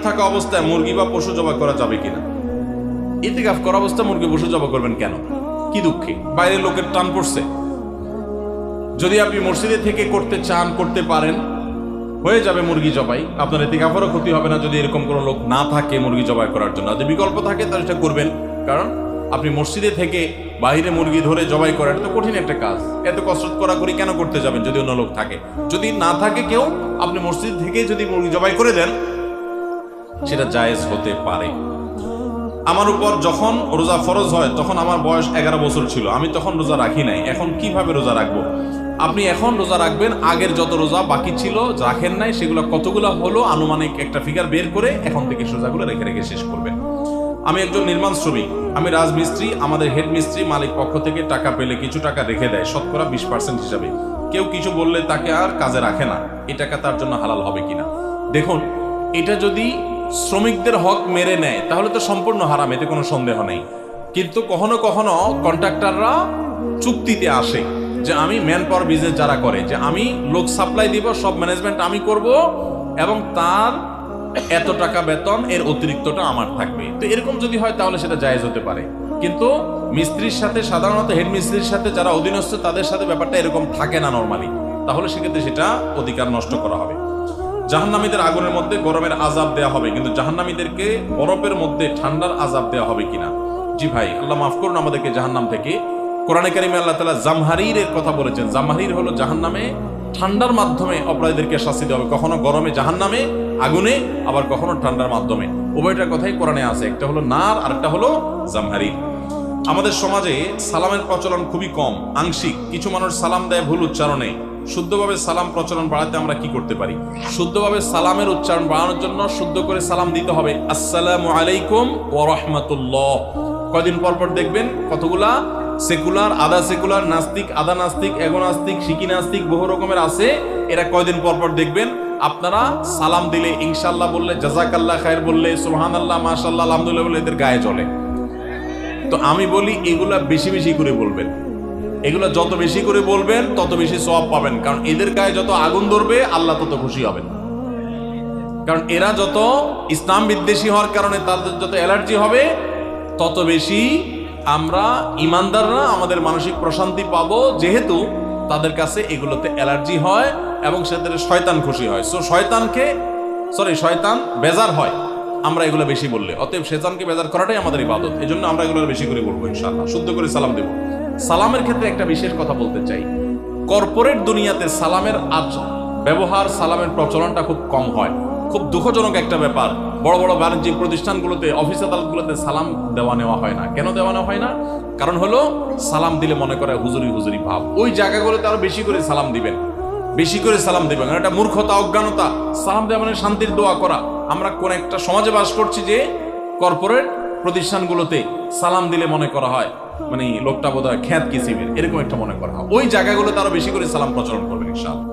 থাকা অবস্থায় মুরগি বা পশু জবাই করা যাবে কিনা? ইতিকাফ করা অবস্থায় মুরগি পশু জবাই করবেন কেন? কি দুঃখে? বাইরের লোকের টান পড়ছে? যদি আপনি মসজিদে থেকে করতে চান, করতে পারেন, হয়ে যাবে মুরগি জবাই, আপনার ইতিকাফেরও ক্ষতি হবে না যদি এরকম কোনো লোক না থাকে মুরগি জবাই করার জন্য। যদি বিকল্প থাকে তাহলে সেটা করবেন, কারণ আপনি মসজিদে থেকে বাইরে মুরগি ধরে জবাই করার তো কঠিন একটা কাজ, এত কসরত করি কেন করতে যাবেন যদি অন্য লোক থাকে? যদি না থাকে কেউ, আপনি মসজিদ থেকে যদি মুরগি জবাই করে দেন সেটা জায়েজ হতে পারে। আমার উপর যখন রোজা ফরজ হয় তখন আমার বয়স 11 বছর ছিল, আমি তখন রোজা রাখি নাই। এখন কিভাবে রোজা রাখবো? আপনি এখন রোজা রাখবেন, আগের যত রোজা বাকি ছিল রাখেন নাই সেগুলো কতগুলো হলো আনুমানিক একটা ফিগার বের করে এখন থেকে রোজাগুলো রেখে রেখে শেষ করবেন। আমি একজন নির্মাণ শ্রমিক, আমি রাজমিস্ত্রি, আমাদের হেড মিস্ত্রি মালিক পক্ষ থেকে টাকা পেলে কিছু টাকা রেখে দেয় শতকরা 20% হিসাবে। কেউ কিছু বললে তাকে আর কাজে রাখে না, এই টাকা তার জন্য হালাল হবে কিনা? দেখুন, এটা যদি শ্রমিকদের হক মেরে নেয় তাহলে তো সম্পূর্ণ হারাম, এতে কোনো সন্দেহ নেই। কিন্তু কখনো কখনো কন্ট্রাক্টররা চুক্তিতে আসে যে আমি ম্যান পাওয়ার বিজনেস যারা করে, যে আমি লোক সাপ্লাই দিব, সব ম্যানেজমেন্ট আমি করব এবং তার এত টাকা বেতন, এর অতিরিক্তটা আমার থাকবে। তো এরকম যদি হয় তাহলে সেটা জায়েজ হতে পারে। কিন্তু মিস্ত্রির সাথে, সাধারণত হেড মিস্ত্রির সাথে যারা অধীনস্থ তাদের সাথে ব্যাপারটা এরকম থাকে না নরমালি, তাহলে সেক্ষেত্রে সেটা অধিকার নষ্ট করা হবে। জাহান্নামীদের আগুনের মধ্যে গরমের আযাব দেওয়া হবে, কিন্তু জাহান্নামীদেরকে বরফের মধ্যে ঠান্ডার আযাব দেওয়া হবে কিনা? জি ভাই, আল্লাহ মাফ করুন আমাদেরকে জাহান্নাম থেকে। কোরআনে কারিমে আল্লাহ তাআলা জামহারীরের কথা বলেছেন। জামহারীর হলো জাহান্নামে ঠান্ডার মাধ্যমে অপরাধীদেরকে শাস্তি দেওয়া হবে, কখনো গরমে জাহান্নামে আগুনে, আবার কখনো ঠান্ডার মাধ্যমে। উভয়টার কথাই কোরআনে আছে, একটা হলো নার আর একটা হলো জামহারীর। আমাদের সমাজে সালামের প্রচলন খুবই কম, আংশিক। কিছু মানুষ সালাম দেয় ভুল উচ্চারণে। শুদ্ধভাবে সালাম প্রচলন বাড়াতে আমরা কি করতে পারি? শুদ্ধভাবে সালামের উচ্চারণ বাড়ানোর জন্য শুদ্ধ করে সালাম দিতে হবে, আসসালামু আলাইকুম ওয়া রাহমাতুল্লাহ। কয়দিন পর পর দেখবেন কতগুলা সেকুলার, আধা সেকুলার, নাস্তিক, আধা নাস্তিক, এগোনাস্তিক, শিকি নাস্তিক, বহু রকমের আছে। এরা কয়দিন পর পর দেখবেন আপনারা সালাম দিলে, ইনশাআল্লাহ বললে, জাযাকাল্লাহ খায়ের বললে, সুবহানাল্লাহ, মাশাআল্লাহ, আলহামদুলিল্লাহ বললে এদের গায়ে জ্বলে। তো আমি বলি এগুলা বেশি বেশি করে বলবেন। এগুলো যত বেশি করে বলবেন তত বেশি সওয়াব পাবেন, কারণ এদের গায়ে যত আগুন ধরবে আল্লাহ তত খুশি হবেন। কারণ এরা যত ইসলাম বিদ্বেষী হওয়ার কারণে তাদের যত অ্যালার্জি হবে, তত বেশি আমরা ইমানদাররা আমাদের মানসিক প্রশান্তি পাবো, যেহেতু তাদের কাছে এগুলোতে অ্যালার্জি হয় এবং সেদের শয়তান খুশি হয়। সো শয়তান বেজার হয় আমরা এগুলো বেশি বললে। অতএব শয়তানকে বেজার করাটাই আমাদের ইবাদত, এজন্য আমরা এগুলো বেশি করে বলবো ইনশাআল্লাহ। শুদ্ধ করে সালাম দেব। সালামের ক্ষেত্রে একটা বিশেষ কথা বলতে চাই। কর্পোরেট দুনিয়াতে সালামের ব্যবহার, সালামের প্রচলনটা খুব কম হয়। খুব দুঃখজনক একটা ব্যাপার। বড় বড় বাণিজ্যিক প্রতিষ্ঠানগুলোতে, অফিস আদালতগুলোতে সালাম দেওয়া নেওয়া হয় না। কেন দেওয়া নেওয়া হয় না? কারণ হলো সালাম দিলে মনে করে হুজুরি হুজুরি ভাব। ওই জায়গাগুলোতে আরো বেশি করে সালাম দিবেন, বেশি করে সালাম দিবেন। এটা মূর্খতা, অজ্ঞানতা। সালাম দেওয়া মানে শান্তির দোয়া করা। আমরা কোন একটা সমাজে বাস করছি যে কর্পোরেট প্রতিষ্ঠানগুলোতে সালাম দিলে মনে করা হয় মানে লোকটা বোধহয় খ্যাত কিসিমের, এরকম একটা মনে করা হয়। ওই জায়গাগুলোতে আরো বেশি করে সালাম প্রচলন করবেন ইনশাআল্লাহ।